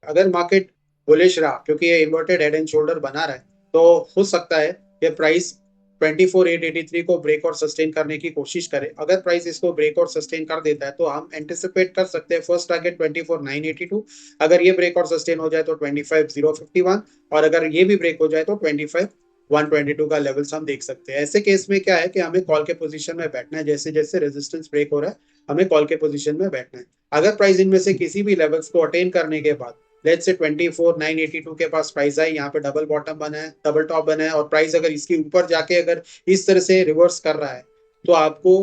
अगर market bullish रहा क्योंकि ये इन्वर्टेड हेड एंड शोल्डर बना रहा है, तो हो सकता है ये प्राइस 24,883 को ब्रेक और सस्टेन करने की कोशिश करे। अगर प्राइस इसको ब्रेक और सस्टेन कर देता है तो हम एंटिसिपेट कर सकते हैं फर्स्ट टारगेट 24,982। अगर ये ब्रेक और सस्टेन हो जाए तो 25,051, और अगर ये भी ब्रेक हो जाए तो 25,122 का लेवल्स हम देख सकते हैं। ऐसे केस में क्या है कि हमें कॉल के पोजीशन में बैठना है, जैसे जैसे रेजिस्टेंस ब्रेक हो रहा है हमें कॉल के पोजीशन में बैठना है। अगर प्राइस इनमें से किसी भी लेवल्स को अटेन करने के बाद लेट्स से 24,982 के पास प्राइस है, यहाँ पे डबल बॉटम बना है, डबल टॉप बना है, और प्राइस अगर इसके ऊपर जाके अगर इस तरह से रिवर्स कर रहा है तो आपको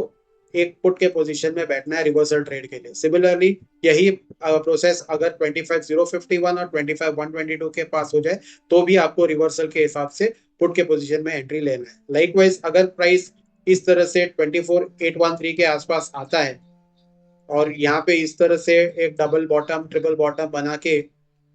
एक पुट के पोजीशन में बैठना है रिवर्सल ट्रेड के लिए। सिमिलरली यही प्रोसेस अगर 25,051 और 25,122 के पास हो जाए तो भी आपको रिवर्सल के हिसाब से पुट के पोजीशन में एंट्री लेना है। लाइकवाइज अगर प्राइस इस तरह से 24,813 के आसपास आता है और यहाँ पे इस तरह से एक डबल बॉटम ट्रिपल बॉटम बना के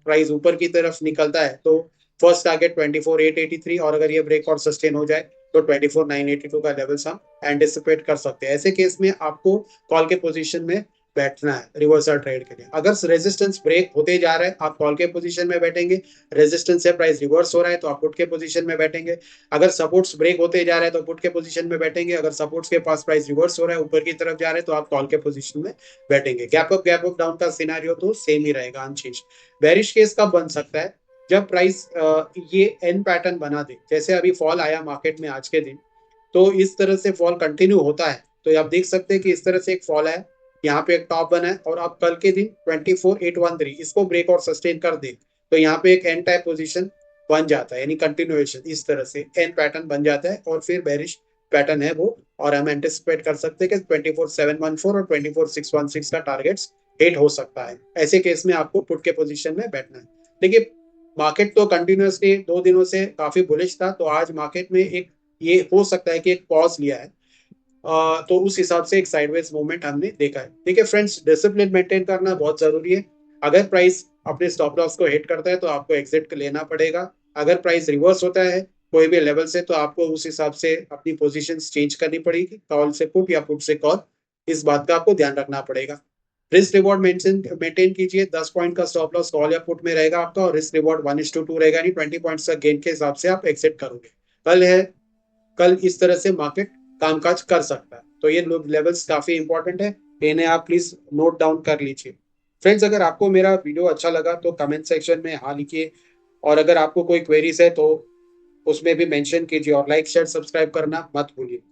प्राइस ऊपर की तरफ निकलता है तो फर्स्ट टारगेट 24,883, और अगर ये ब्रेक और सस्टेन हो जाए तो 24,982 का लेवल्स हम एंटिसिपेट कर सकते हैं। ऐसे केस में आपको कॉल के पोजीशन में बैठना है रिवर्सल ट्रेड के लिए। अगर रेजिस्टेंस ब्रेक होते जा रहा है आप कॉल के पोजीशन में बैठेंगे, रेजिस्टेंस से प्राइस रिवर्स हो रहा है तो आप पुट के पोजीशन में बैठेंगे। अगर सपोर्ट्स ब्रेक होते जा रहे हैं तो पुट के पोजीशन में बैठेंगे, अगर सपोर्ट्स के पास प्राइस रिवर्स हो रहा है ऊपर की तरफ जा रहे हैं तो आप कॉल के पोजीशन में बैठेंगे। गैप अप डाउन का सिनेरियो तो सेम ही रहेगा, अनचेंज। बेरिश केस कब बन सकता है? जब प्राइस ये एन पैटर्न बना दे, जैसे अभी फॉल आया मार्केट में आज के दिन, तो इस तरह से फॉल कंटिन्यू होता है तो आप देख सकते हैं कि इस तरह से एक फॉल है, यहाँ पे एक टॉप बना है, और अब कल के दिन 24,813 इसको ब्रेक और सस्टेन कर दे तो यहाँ पे एक एन टाइप पोजीशन बन जाता है, यानी कंटिन्यूएशन इस तरह से एन पैटर्न बन जाता है और फिर बेरिश पैटर्न है वो। और हम एंटिसिपेट कर सकते हैं कि 24,714 और 24,616 का टारगेट्स हिट हो सकता है। ऐसे केस में आपको पुट के पोजीशन में बैठना है। देखिए मार्केट तो कंटिन्यूसली 2 दिनों से काफी बुलिश था, तो आज मार्केट में एक ये हो सकता है कि एक पॉज लिया है, तो उस हिसाब से एक साइडवेज मूवमेंट हमने देखा है। ठीक है फ्रेंड्स, डिसिप्लिन मेंटेन करना बहुत जरूरी है। अगर प्राइस अपने स्टॉप लॉस को हिट करता है तो आपको एग्जिट लेना पड़ेगा। अगर प्राइस रिवर्स होता है कोई भी लेवल से तो आपको उस हिसाब से अपनी पोजीशन चेंज करनी पड़ेगी, कॉल से पुट या पुट से कॉल। इस बात का आपको ध्यान रखना पड़ेगा। रिस्क रिवॉर्ड मेंटेन कीजिए। 10 पॉइंट का स्टॉप लॉस कॉल या पुट में रहेगा आपका, और रिस्क रिवॉर्ड 1:2 रहेगा, यानी 20 पॉइंट्स का गेन के हिसाब से आप एग्जिट करोगे। कल है, कल इस तरह से मार्केट कामकाज कर सकता है, तो ये लेवल्स काफी इंपॉर्टेंट है, इन्हें आप प्लीज नोट डाउन कर लीजिए। फ्रेंड्स, अगर आपको मेरा वीडियो अच्छा लगा तो कमेंट सेक्शन में हाँ लिखिए, और अगर आपको कोई क्वेरीज है तो उसमें भी मेंशन कीजिए, और लाइक शेयर सब्सक्राइब करना मत भूलिए।